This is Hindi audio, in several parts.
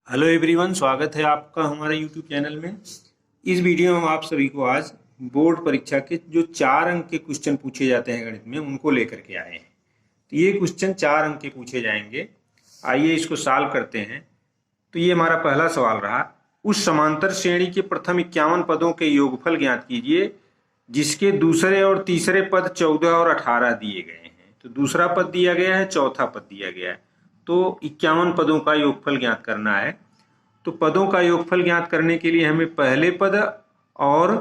हेलो एवरीवन, स्वागत है आपका हमारे यूट्यूब चैनल में। इस वीडियो में हम आप सभी को आज बोर्ड परीक्षा के जो 4 अंक के क्वेश्चन पूछे जाते हैं गणित में उनको लेकर के आए हैं। तो ये क्वेश्चन 4 अंक के पूछे जाएंगे। आइए इसको सॉल्व करते हैं। तो ये हमारा पहला सवाल रहा, उस समांतर श्रेणी के प्रथम 51 पदों के योगफल ज्ञात कीजिए जिसके दूसरे और तीसरे पद 14 और 18 दिए गए हैं। तो दूसरा पद दिया गया है, चौथा पद दिया गया है। तो 51 पदों का योगफल ज्ञात करना है। तो पदों का योगफल ज्ञात करने के लिए हमें पहले पद और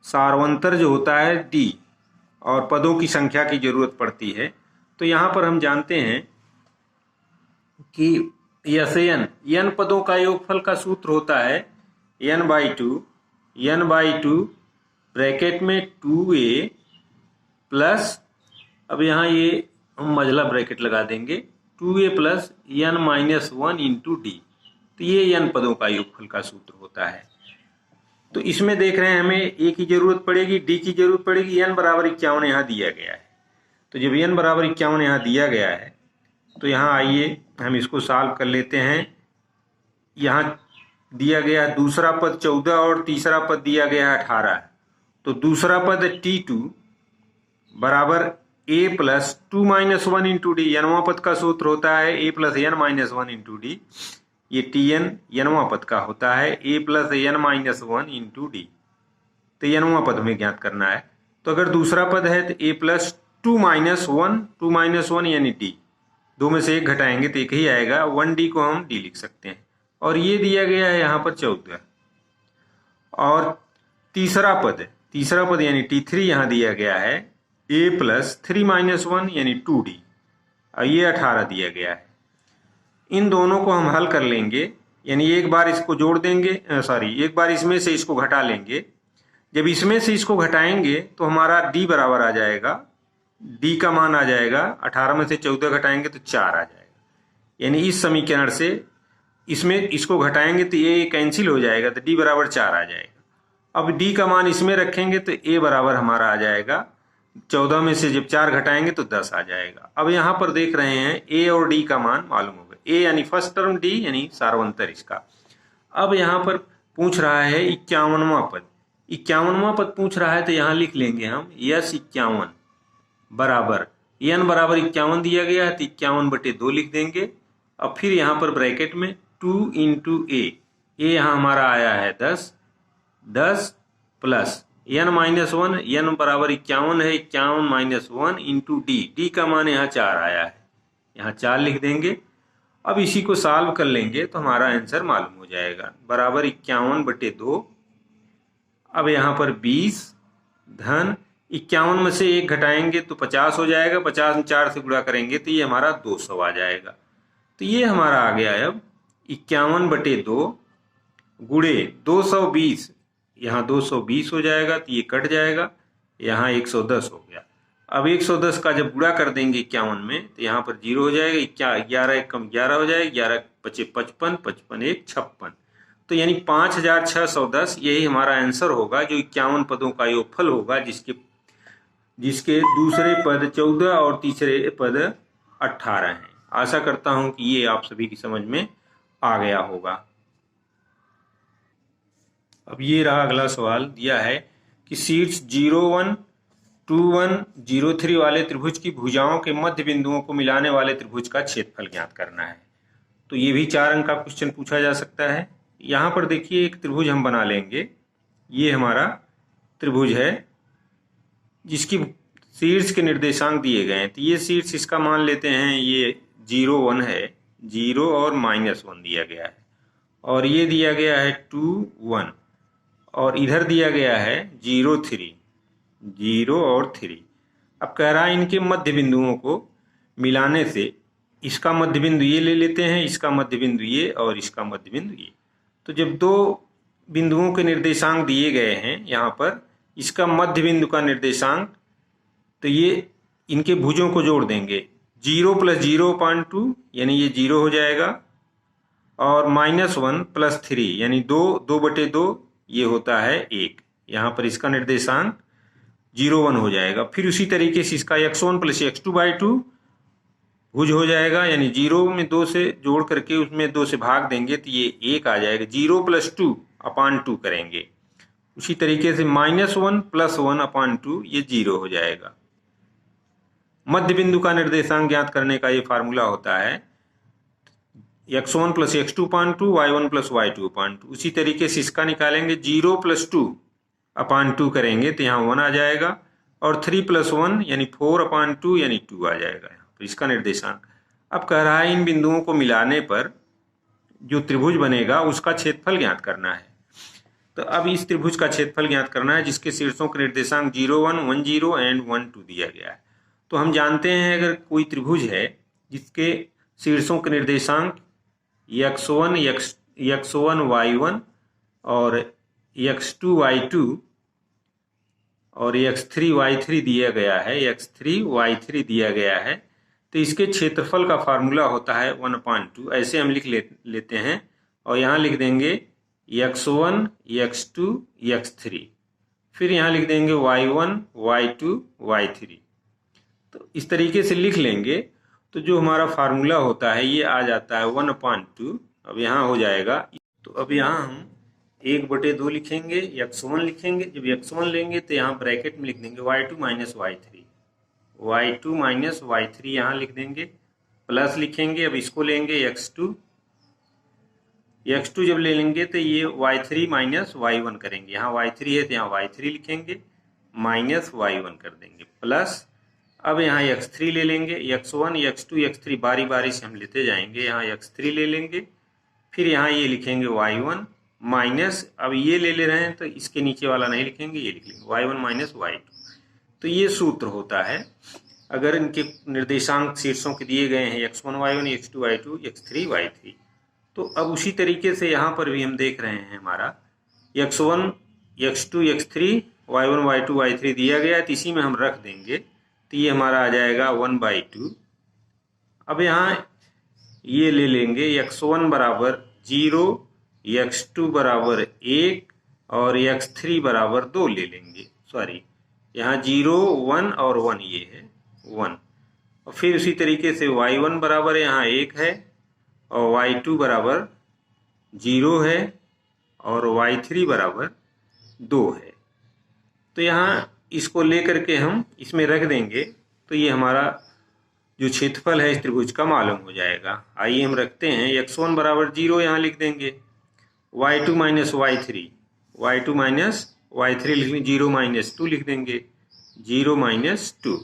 सारवंतर जो होता है डी और पदों की संख्या की जरूरत पड़ती है। तो यहाँ पर हम जानते हैं कि एन पदों का योगफल का सूत्र होता है n/2 ब्रैकेट में 2a प्लस, अब यहाँ ये हम मझला ब्रैकेट लगा देंगे, 2a plus n-1 into D. तो ये n पदों का योगफल का सूत्र होता है। तो इसमें देख रहे हैं हमें a की जरूरत पड़ेगी, d की जरूरत पड़ेगी। n बराबर 51 यहाँ दिया गया है। तो जब n बराबर 51 यहाँ दिया गया है तो यहाँ आइए हम इसको सॉल्व कर लेते हैं। यहाँ दिया गया दूसरा पद 14 और तीसरा पद दिया गया है 18। तो दूसरा पद t2 बराबर a प्लस 2-1 इंटू डी। नवा पद का सूत्र होता है a plus n-1 into D. ये tn नवा पद का होता है a plus n-1 into D. तो नवा पद हमें ज्ञात करना है। तो अगर दूसरा पद है तो a प्लस 2-1 यानी d, दो में से एक घटाएंगे तो एक ही आएगा, 1d को हम d लिख सकते हैं। और ये दिया गया है यहाँ पर 14 और तीसरा पद यानी t3 यहाँ दिया गया है a प्लस 3-1 यानी 2d और ये 18 दिया गया है। इन दोनों को हम हल कर लेंगे, यानी एक बार इसको जोड़ देंगे, एक बार इसमें से इसको घटा लेंगे। जब इसमें से इसको घटाएंगे तो हमारा d बराबर आ जाएगा, d का मान आ जाएगा 18 में से 14 घटाएंगे तो 4 आ जाएगा। यानी इस समीकरण से इसमें इसको घटाएंगे तो ये कैंसिल हो जाएगा, तो d बराबर 4 आ जाएगा। अब d का मान इसमें रखेंगे तो a बराबर हमारा आ जाएगा, 14 में से जब 4 घटाएंगे तो 10 आ जाएगा। अब यहाँ पर देख रहे हैं a और d का मान मालूम होगा, a यानी फर्स्ट टर्म, d यानी सारवंतर इसका। अब यहाँ पर पूछ रहा है 51वां पद, 51वां पद पूछ रहा है तो यहाँ लिख लेंगे हम S51 बराबर n बराबर 51 दिया गया है तो 51/2 लिख देंगे। अब फिर यहाँ पर ब्रैकेट में 2 इंटू a यहाँ हमारा आया है 10 प्लस n-1, n बराबर 51 है, 51-1 इंटू डी का मान यहाँ 4 आया है, यहाँ 4 लिख देंगे। अब इसी को सॉल्व कर लेंगे तो हमारा आंसर मालूम हो जाएगा, बराबर 51/2। अब यहाँ पर 20 धन 51 में से 1 घटाएंगे तो 50 हो जाएगा, 50 में 4 से गुणा करेंगे तो ये हमारा 200 आ जाएगा। तो ये हमारा आ गया है अब 51/2 गुणे 220, यहाँ 220 हो जाएगा तो ये कट जाएगा, यहाँ 110 हो गया। अब 110 का जब गुणा कर देंगे 51 में तो यहाँ पर 0 हो जाएगा, 11 1 कम 11 हो जाएगा, 11 5 55, 55 1 56। तो यानी 5610 यही हमारा आंसर होगा, जो 51 पदों का योगफल होगा जिसके दूसरे पद 14 और तीसरे पद 18 हैं। आशा करता हूं कि ये आप सभी की समझ में आ गया होगा। अब ये रहा अगला सवाल, दिया है कि शीर्ष 01, 21, 03 वाले त्रिभुज की भुजाओं के मध्य बिंदुओं को मिलाने वाले त्रिभुज का क्षेत्रफल ज्ञात करना है। तो ये भी 4 अंक का क्वेश्चन पूछा जा सकता है। यहाँ पर देखिए एक त्रिभुज हम बना लेंगे, ये हमारा त्रिभुज है जिसकी शीर्ष के निर्देशांक दिए गए हैं। तो ये शीर्ष इसका मान लेते हैं, ये 0 1 है, 0 और -1 दिया गया है, और ये दिया गया है 2 1, और इधर दिया गया है 0 3, 0 और 3। अब कह रहा है इनके मध्य बिंदुओं को मिलाने से, इसका मध्य बिंदु ये ले लेते हैं, इसका मध्य बिंदु ये और इसका मध्य बिंदु ये। तो जब दो बिंदुओं के निर्देशांक दिए गए हैं, यहाँ पर इसका मध्य बिंदु का निर्देशांक, तो ये इनके भुजों को जोड़ देंगे, 0 + 0/2 यानी ये 0 हो जाएगा, और -1 + 3 यानी 2/2 ये होता है 1। यहाँ पर इसका भुज हो जाएगा, यानी 0 में 2 से जोड़ करके उसमें 2 से भाग देंगे तो ये 1 आ जाएगा। 0 + 2/2 करेंगे। उसी तरीके से -1 + 1/2 ये 0 हो जाएगा। मध्य बिंदु का निर्देशांक ज्ञात करने का ये फार्मूला होता है x1 + x2/2 y1 + y2/2। उसी तरीके से इसका निकालेंगे। 0 + 2/2 करेंगे तो यहाँ 1 आ जाएगा, और 3 + 1 यानी 4/2 यानी 2 आ जाएगा तो इसका निर्देशांक। अब कह रहा है इन बिंदुओं को मिलाने पर जो त्रिभुज बनेगा उसका क्षेत्रफल ज्ञात करना है। तो अब इस त्रिभुज का क्षेत्रफल ज्ञात करना है जिसके शीर्षों के निर्देशांक 0, 1, 1, 0 एंड 1, 2 दिया गया है। तो हम जानते हैं अगर कोई त्रिभुज है जिसके शीर्षों के निर्देशांक x1 y1 और x2 y2 और x3 y3 दिया गया है, x3 y3 दिया गया है, तो इसके क्षेत्रफल का फार्मूला होता है 1/2। ऐसे हम लिख लेते हैं और यहाँ लिख देंगे x1 x2 x3, फिर यहाँ लिख देंगे y1 y2 y3। तो इस तरीके से लिख लेंगे तो जो हमारा फार्मूला होता है ये आ जाता है 1/2। अब यहाँ हो जाएगा, तो अब यहाँ हम 1/2 लिखेंगे, x1 लिखेंगे। जब x1 लेंगे तो यहाँ ब्रैकेट में लिख देंगे y2 - y3 यहाँ लिख देंगे, प्लस लिखेंगे। अब इसको लेंगे x2 जब ले लेंगे तो ये y3 - y1 करेंगे। यहाँ y3 है तो यहाँ y3 लिखेंगे, -y1 कर देंगे, प्लस। अब यहाँ x3 ले लेंगे, x1 x2 x3 बारी बारी से हम लेते जाएंगे। यहाँ x3 ले लेंगे, फिर यहाँ ये लिखेंगे y1 माइनस, अब ये ले रहे हैं तो इसके नीचे वाला नहीं लिखेंगे, ये लिख लेंगे y1 - y2। तो ये सूत्र होता है अगर इनके निर्देशांक शीर्षों के दिए गए हैं x1 y1 x2 y2 x3 y3। तो अब उसी तरीके से यहाँ पर भी हम देख रहे हैं हमारा x1 x2 x3 y1 y2 y3 दिया गया है, तो इसी में हम रख देंगे तो ये हमारा आ जाएगा 1/2। अब यहाँ ये ले लेंगे x1 = 0, x2 = 1 और x3 = 2 ले लेंगे। सॉरी, यहाँ 0, 1 और 1 ये है 1। और फिर उसी तरीके से y1 बराबर यहाँ 1 है और y2 = 0 है और y3 = 2 है। तो यहाँ इसको लेकर के हम इसमें रख देंगे तो ये हमारा जो क्षेत्रफल है इस त्रिभुज का मालूम हो जाएगा। आइए हम रखते हैं, x1 = 0 यहाँ लिख देंगे, y2 - y3 लिख लेंगे, 0 - 2 लिख देंगे, 0 - 2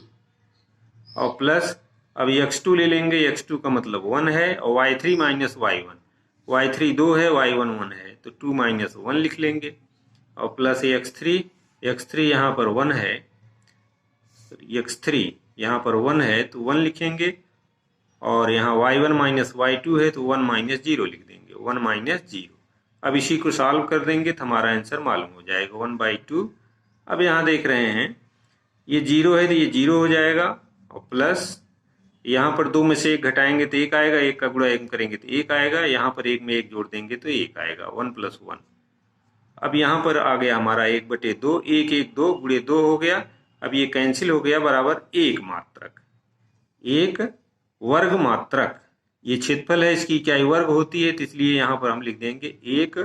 और प्लस। अब x2 ले लेंगे, x2 का मतलब 1 है और y3 - y1, y3 2 है y1 1 है तो 2 - 1 लिख लेंगे और प्लस x3 यहाँ पर 1 है, x3 यहाँ पर 1 है तो 1 लिखेंगे और यहाँ y1 - y2 है तो 1 - 0 लिख देंगे, 1 - 0। अब इसी को सॉल्व कर देंगे तो हमारा आंसर मालूम हो जाएगा 1/2। अब यहाँ देख रहे हैं ये 0 है तो ये 0 हो जाएगा और प्लस यहाँ पर 2 में से 1 घटाएंगे तो 1 आएगा, 1 का गुणा 1 करेंगे तो 1 आएगा, यहाँ पर 1 में 1 जोड़ देंगे तो 1 आएगा, 1 + 1। अब यहाँ पर आ गया हमारा 1/2, 1 1 2 गुणे 2 हो गया। अब ये कैंसिल हो गया, बराबर 1 मात्रक, 1 वर्ग मात्रक। ये क्षेत्रफल है, इसकी इकाई वर्ग होती है तो इसलिए यहाँ पर हम लिख देंगे 1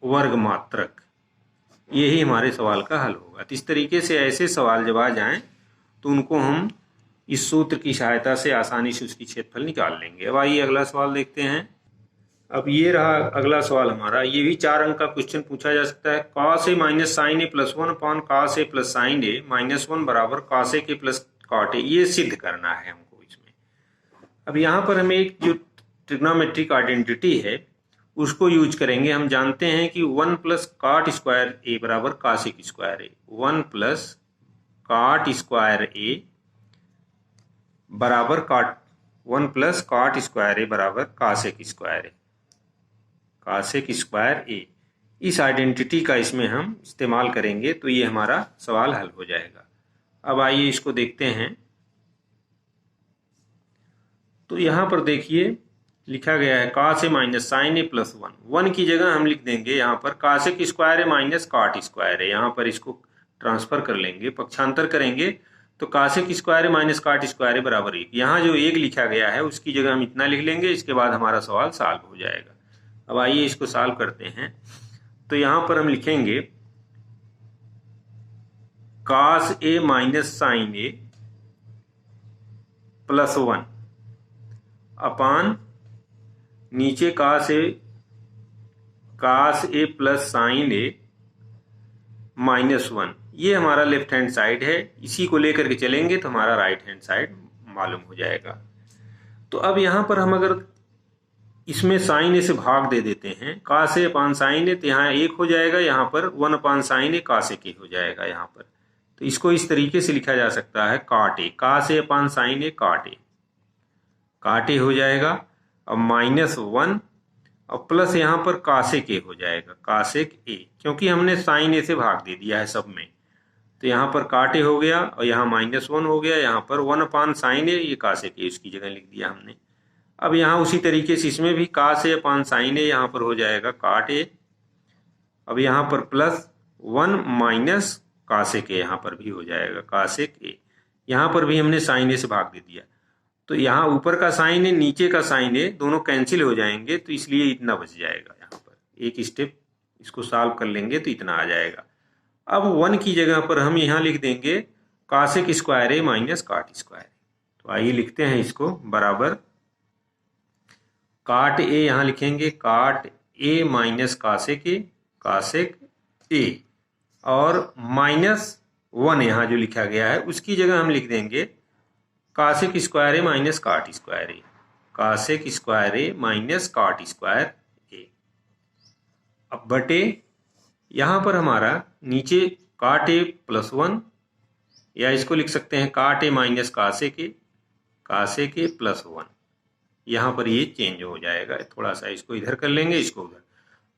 वर्ग मात्रक। यही हमारे सवाल का हल होगा। तो इस तरीके से ऐसे सवाल जब आ जाएं तो उनको हम इस सूत्र की सहायता से आसानी से उसकी क्षेत्रफल निकाल लेंगे। अब आइए अगला सवाल देखते हैं। अब ये रहा अगला सवाल हमारा, ये भी 4 अंक का क्वेश्चन पूछा जा सकता है। cos A - sin A + 1 cos A + sin A -1 बराबर cos A के + cot A, ये सिद्ध करना है हमको इसमें। अब यहाँ पर हमें एक जो ट्रिग्नोमेट्रिक आइडेंटिटी है उसको यूज करेंगे। हम जानते हैं कि 1 + cot स्क्वायर A बराबर cos A square A, 1 + cot square A बराबर 1 + cot स्क्वायर A बराबर cos A square A, cos A square A। इस आइडेंटिटी का इसमें हम इस्तेमाल करेंगे तो ये हमारा सवाल हल हो जाएगा। अब आइए इसको देखते हैं। तो यहाँ पर देखिए लिखा गया है cos A - sin A + 1, 1 की जगह हम लिख देंगे यहाँ पर cos A square A - cot square A। यहाँ पर इसको ट्रांसफर कर लेंगे, पक्षांतर करेंगे तो कासेक स्क्वायर ए माइनस काट स्क्वायर ए बराबर 1। यहाँ जो 1 लिखा गया है उसकी जगह हम इतना लिख लेंगे, इसके बाद हमारा सवाल सॉल्व हो जाएगा। अब आइए इसको सॉल्व करते हैं। तो यहाँ पर हम लिखेंगे कास ए माइनस साइन ए प्लस 1 अपान नीचे कास ए प्लस साइन ए माइनस 1। ये हमारा लेफ्ट हैंड साइड है, इसी को लेकर के चलेंगे तो हमारा राइट हैंड साइड मालूम हो जाएगा। तो अब यहाँ पर हम अगर इसमें साइन ए से भाग दे देते हैं, कास ए अपान साइन ए, तो यहाँ 1 हो जाएगा, यहाँ पर 1 अपान साइन ए कास ए के हो जाएगा यहाँ पर। तो इसको इस तरीके से लिखा जा सकता है काट ए, कास ए अपान साइन ए काट ए हो जाएगा, अब माइनस 1 और प्लस यहाँ पर कासेक ए हो जाएगा, कासेक ए, क्योंकि हमने साइन ए से भाग दे दिया है सब में। तो यहाँ पर काट ए हो गया और यहाँ माइनस 1 हो गया, यहाँ पर 1 अपान साइन ए, ये कासेक ए उसकी जगह लिख दिया हमने। अब यहाँ उसी तरीके से इसमें भी कास ए अपान साइन ए, यहाँ पर हो जाएगा काट ए, अब यहाँ पर प्लस 1 माइनस कासेक ए, यहाँ पर भी हो जाएगा कासेक ए। यहाँ पर भी हमने साइन ए से भाग दे दिया, तो यहाँ ऊपर का साइन है नीचे का साइन है, दोनों कैंसिल हो जाएंगे, तो इसलिए इतना बच जाएगा। यहाँ पर एक स्टेप इसको सॉल्व कर लेंगे तो इतना आ जाएगा। अब 1 की जगह पर हम यहाँ लिख देंगे कासेक स्क्वायर ए माइनस काट स्क्वायर। तो आइए लिखते हैं इसको, बराबर काट ए, यहाँ लिखेंगे काट ए माइनस कासेक ए, और माइनस 1 यहाँ जो लिखा गया है उसकी जगह हम लिख देंगे कासेक स्क्वायर ए माइनस काट स्क्वायर ए, कासेक स्क्वायर ए माइनस काट स्क्वायर ए। अब बटे यहाँ पर हमारा नीचे काट ए प्लस 1, या इसको लिख सकते हैं काट ए माइनस कासेक ए प्लस 1। यहाँ पर ये चेंज हो जाएगा, थोड़ा सा इसको इधर कर लेंगे, इसको उधर।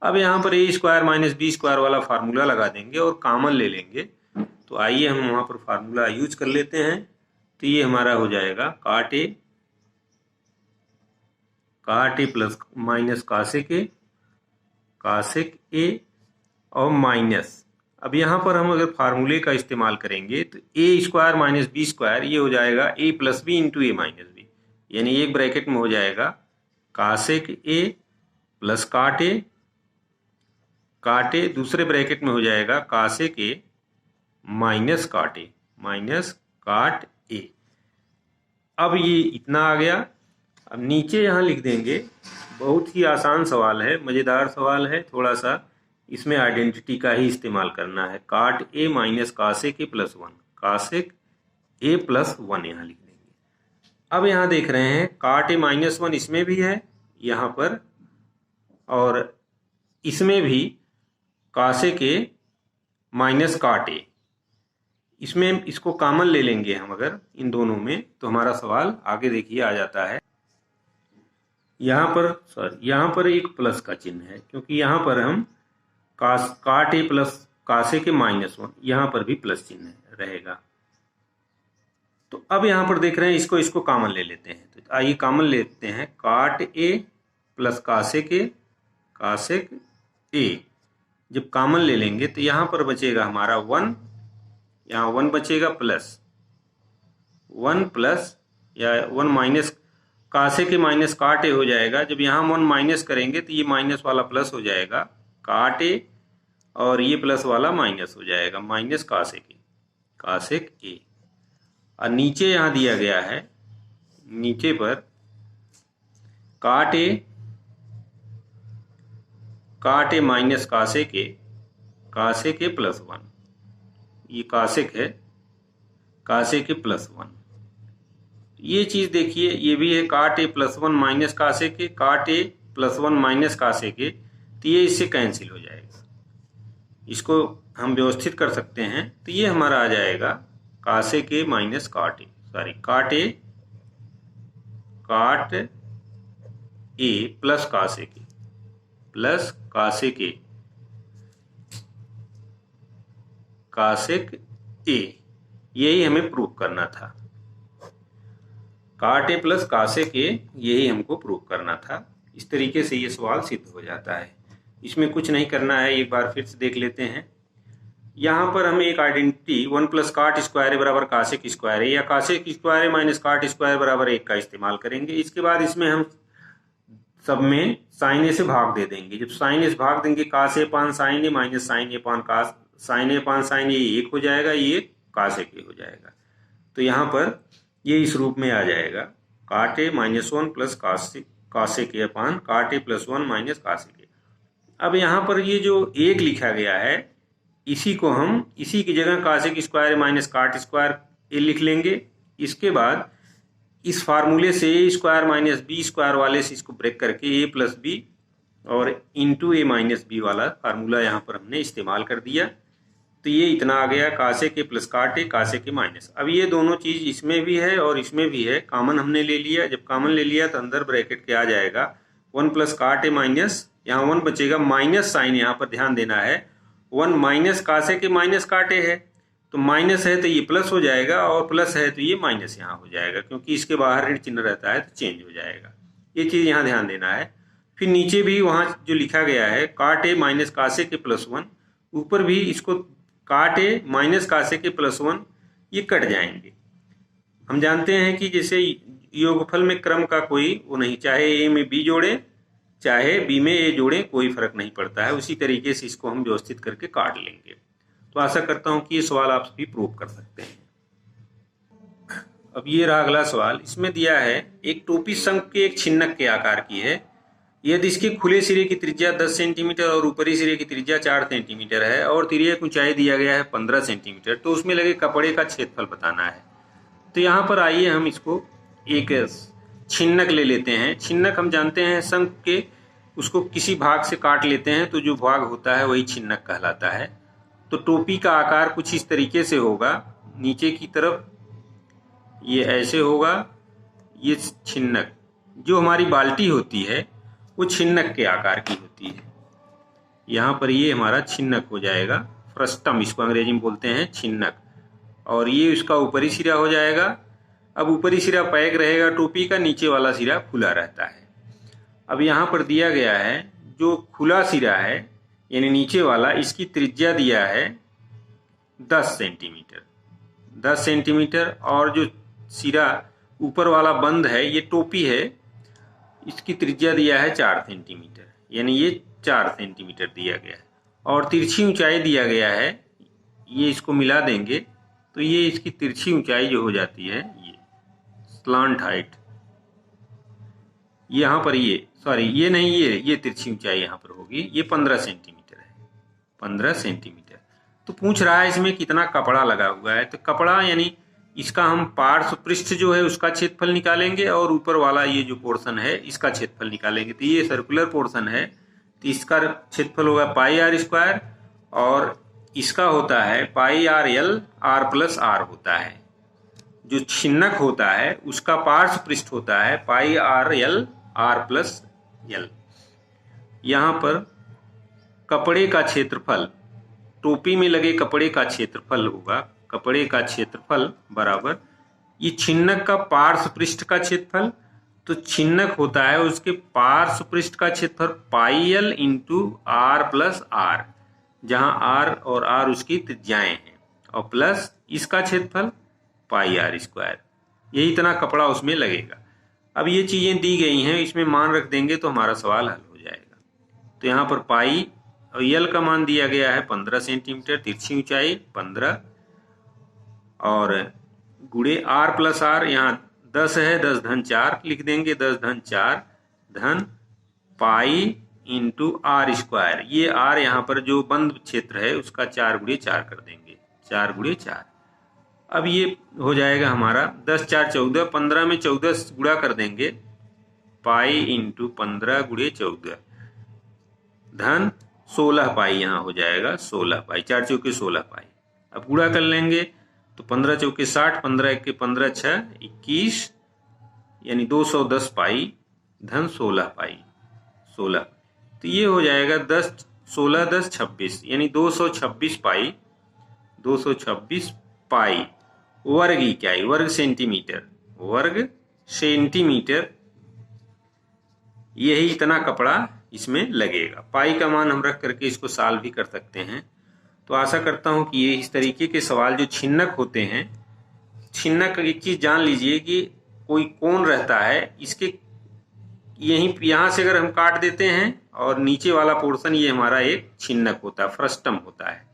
अब यहाँ पर ए स्क्वायर माइनस बी स्क्वायर वाला फार्मूला लगा देंगे और कॉमन ले लेंगे। तो आइए हम वहाँ पर फार्मूला यूज कर लेते हैं। तो ये हमारा हो जाएगा काट ए प्लस माइनस कासेक ए और माइनस, अब यहाँ पर हम अगर फार्मूले का इस्तेमाल करेंगे तो ए स्क्वायर माइनस बी स्क्वायर, ये हो जाएगा ए प्लस बी इंटू ए माइनस बी, यानी एक ब्रैकेट में हो जाएगा कासेक ए प्लस काट ए, दूसरे ब्रैकेट में हो जाएगा कासेक ए माइनस काट ए। अब ये इतना आ गया। अब नीचे यहाँ लिख देंगे, बहुत ही आसान सवाल है, मज़ेदार सवाल है, थोड़ा सा इसमें आइडेंटिटी का ही इस्तेमाल करना है। काट ए माइनस कासेक ए प्लस 1, कासेक ए प्लस 1 यहाँ लिख देंगे। अब यहाँ देख रहे हैं काट ए माइनस 1 इसमें भी है यहाँ पर, और इसमें भी कासेक ए माइनस काट ए, इसमें इसको कॉमन ले लेंगे हम अगर इन दोनों में, तो हमारा सवाल आगे देखिए आ जाता है। यहाँ पर एक प्लस का चिन्ह है, क्योंकि यहाँ पर हम काट ए प्लस कासेक ए माइनस 1, यहाँ पर भी प्लस चिन्ह रहेगा। तो अब यहाँ पर देख रहे हैं इसको कॉमन ले लेते हैं। तो आइए कॉमन लेते हैं, काट ए प्लस कासेक ए, जब कॉमन ले लेंगे तो यहाँ पर बचेगा हमारा 1, यहाँ 1 बचेगा, प्लस 1 प्लस या 1 माइनस कासेक ए माइनस काट ए हो जाएगा। जब यहाँ 1 माइनस करेंगे तो ये माइनस वाला प्लस हो जाएगा काट ए, और ये प्लस वाला माइनस हो जाएगा माइनस कासेक ए। और नीचे यहाँ दिया गया है, नीचे पर काट ए माइनस कासेक ए प्लस 1, ये कासेक है, कासेक ए प्लस 1। ये चीज देखिए, ये भी है काट ए प्लस 1 माइनस कासेक ए, काट ए प्लस 1 माइनस कासेक ए, तो ये इससे कैंसिल हो जाएगा। इसको हम व्यवस्थित कर सकते हैं, तो ये हमारा आ जाएगा कासेक ए माइनस काट ए प्लस कासेक ए, यही हमें प्रूव करना था। काट ए प्लस कासेक ए, यही हमको प्रूव करना था। इस तरीके से ये सवाल सिद्ध हो जाता है। इसमें कुछ नहीं करना है, एक बार फिर से देख लेते हैं। यहाँ पर हम एक आइडेंटिटी 1 प्लस काट स्क्वायर बराबर कासेक स्क्वायर है या कासेक स्क्वायर माइनस काट स्क्वायर बराबर 1 का इस्तेमाल करेंगे। इसके बाद इसमें हम सब में साइन ए से भाग दे देंगे। जब साइन ए से भाग देंगे कास ए पान साइन ए माइनस साइन ए पान कास साइन ए पान साइन ए 1 हो जाएगा, ये कासेक ए हो जाएगा। तो यहाँ पर ये इस रूप में आ जाएगा काट ए माइनस 1 प्लस कासेक ए अपान काट ए प्लस 1 माइनस कासेक ए। अब यहाँ पर ये जो 1 लिखा गया है इसी को हम इसी की जगह कासेक स्क्वायर माइनस काट स्क्वायर ए लिख लेंगे। इसके बाद इस फार्मूले से ए स्क्वायर माइनस बी स्क्वायर वाले से इसको ब्रेक करके ए प्लस बी और इंटू ए माइनस बी वाला फार्मूला यहाँ पर हमने इस्तेमाल कर दिया। तो ये इतना आ गया कासेक ए प्लस काट ए कासेक ए माइनस। अब ये दोनों चीज इसमें भी है और इसमें भी है, कॉमन हमने ले लिया। जब कॉमन ले लिया तो अंदर ब्रैकेट के आ जाएगा 1 प्लस काट ए माइनस, यहाँ 1 बचेगा माइनस साइन, यहाँ पर ध्यान देना है 1 माइनस कासेक ए माइनस काट ए है, तो माइनस है तो ये प्लस हो जाएगा और प्लस है तो ये माइनस यहाँ हो जाएगा, क्योंकि इसके बाहर ऋण चिन्ह रहता है तो चेंज हो जाएगा। ये चीज यहाँ ध्यान देना है। फिर नीचे भी वहां जो लिखा गया है काट ए माइनस कासेक ए प्लस 1, ऊपर भी इसको काट ए माइनस कासेक ए प्लस 1 ये कट जाएंगे। हम जानते हैं कि जैसे योगफल में क्रम का कोई वो नहीं, चाहे ए में बी जोड़े चाहे बी में ए जोड़े कोई फर्क नहीं पड़ता है। उसी तरीके से इसको हम व्यवस्थित करके काट लेंगे। तो आशा करता हूं कि ये सवाल आप भी प्रूव कर सकते हैं। अब ये रहा अगला सवाल। इसमें दिया है एक टोपी शंख के एक छिन्नक के आकार की है। यदि इसके खुले सिरे की त्रिज्या 10 सेंटीमीटर और ऊपरी सिरे की त्रिज्या 4 सेंटीमीटर है और तिर्यक ऊंचाई दिया गया है 15 सेंटीमीटर, तो उसमें लगे कपड़े का क्षेत्रफल बताना है। तो यहाँ पर आइए हम इसको एक छिन्नक ले लेते हैं। छिन्नक हम जानते हैं शंख के उसको किसी भाग से काट लेते हैं तो जो भाग होता है वही छिन्नक कहलाता है। तो टोपी का आकार कुछ इस तरीके से होगा, नीचे की तरफ ये ऐसे होगा। ये छिन्नक जो हमारी बाल्टी होती है वो छिन्नक के आकार की होती है। यहाँ पर ये हमारा छिन्नक हो जाएगा, फ्रस्टम इसको अंग्रेजी में बोलते हैं छिन्नक, और ये उसका ऊपरी सिरा हो जाएगा। अब ऊपरी सिरा पैक रहेगा टोपी का, नीचे वाला सिरा खुला रहता है। अब यहाँ पर दिया गया है जो खुला सिरा है यानी नीचे वाला, इसकी त्रिज्या दिया है 10 सेंटीमीटर 10 सेंटीमीटर, और जो सिरा ऊपर वाला बंद है ये टोपी है, इसकी त्रिज्या दिया है 4 सेंटीमीटर, यानी ये 4 सेंटीमीटर दिया गया है। और तिरछी ऊंचाई दिया गया है, ये इसको मिला देंगे तो ये इसकी तिरछी ऊंचाई जो हो जाती है ये स्लांट हाइट, यहाँ पर ये नहीं, ये तिरछी ऊंचाई यहाँ पर होगी, ये 15 सेंटीमीटर है, 15 सेंटीमीटर। तो पूछ रहा है इसमें कितना कपड़ा लगा हुआ है, तो कपड़ा यानी इसका हम पार्श्व पृष्ठ जो है उसका क्षेत्रफल निकालेंगे और ऊपर वाला ये जो पोर्शन है इसका क्षेत्रफल निकालेंगे। तो ये सर्कुलर पोर्शन है तो इसका क्षेत्रफल होगा पाई आर स्क्वायर और इसका होता है pi r l r plus r होता है। जो छिन्नक होता है उसका पार्श्व पृष्ठ होता है pi r l r plus l. यहाँ पर कपड़े का क्षेत्रफल, टोपी में लगे कपड़े का क्षेत्रफल होगा, कपड़े का क्षेत्रफल बराबर ये छिन्नक का पार्श्व पृष्ठ का क्षेत्रफल। तो छिन्नक होता है उसके पार्श्व पृष्ठ का क्षेत्रफल pi L into R plus R, जहां आर और आर उसकी त्रिज्याएं हैं, और प्लस इसका क्षेत्रफल पाई आर स्क्वायर। यही इतना कपड़ा उसमें लगेगा। अब ये चीजें दी गई हैं, इसमें मान रख देंगे तो हमारा सवाल हल हो जाएगा। तो यहाँ पर पाई और एल का मान दिया गया है 15 सेंटीमीटर, तिरछी ऊंचाई 15, और गुणे आर प्लस आर, यहाँ 10 है, 10 धन 4 लिख देंगे, 10 धन 4 धन पाई इंटू आर स्क्वायर। ये आर यहाँ पर जो बंद क्षेत्र है उसका 4 गुणे 4 कर देंगे, 4 गुणे 4। अब ये हो जाएगा हमारा 10 4 14, 15 में 14 गुणा कर देंगे, पाई इंटू 15 गुणे 14 धन 16 पाई, यहाँ हो जाएगा 16 पाई, 4 चौके 16 पाई। अब गुणा कर लेंगे तो 15 चौके 60, 15 के 15 6 21, यानी 210 पाई धन 16 पाई 16। तो ये हो जाएगा 10 16 10 26, यानी 226 पाई, 226 पाई वर्ग इकाई, वर्ग सेंटीमीटर, वर्ग सेंटीमीटर। यही इतना कपड़ा इसमें लगेगा। पाई का मान हम रख करके इसको सॉल्व भी कर सकते हैं। तो आशा करता हूं कि ये इस तरीके के सवाल जो छिन्नक होते हैं, छिन्नक एक चीज जान लीजिए कि कोई कोण रहता है, इसके यहाँ से अगर हम काट देते हैं और नीचे वाला पोर्शन ये हमारा एक छिन्नक होता है, फ्रस्टम होता है।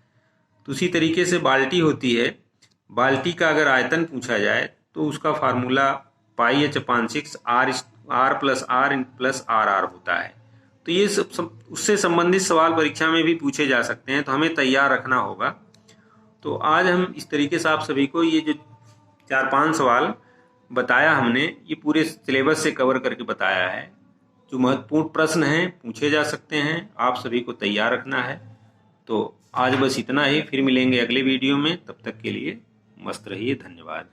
तो उसी तरीके से बाल्टी होती है, बाल्टी का अगर आयतन पूछा जाए तो उसका फार्मूला πh/6 r+r होता है। तो ये उससे संबंधित सवाल परीक्षा में भी पूछे जा सकते हैं, तो हमें तैयार रखना होगा। तो आज हम इस तरीके से आप सभी को ये जो 4-5 सवाल बताया हमने, ये पूरे सिलेबस से कवर करके बताया है। जो महत्वपूर्ण प्रश्न हैं पूछे जा सकते हैं, आप सभी को तैयार रखना है। तो आज बस इतना ही, फिर मिलेंगे अगले वीडियो में। तब तक के लिए मस्त रहिए, धन्यवाद।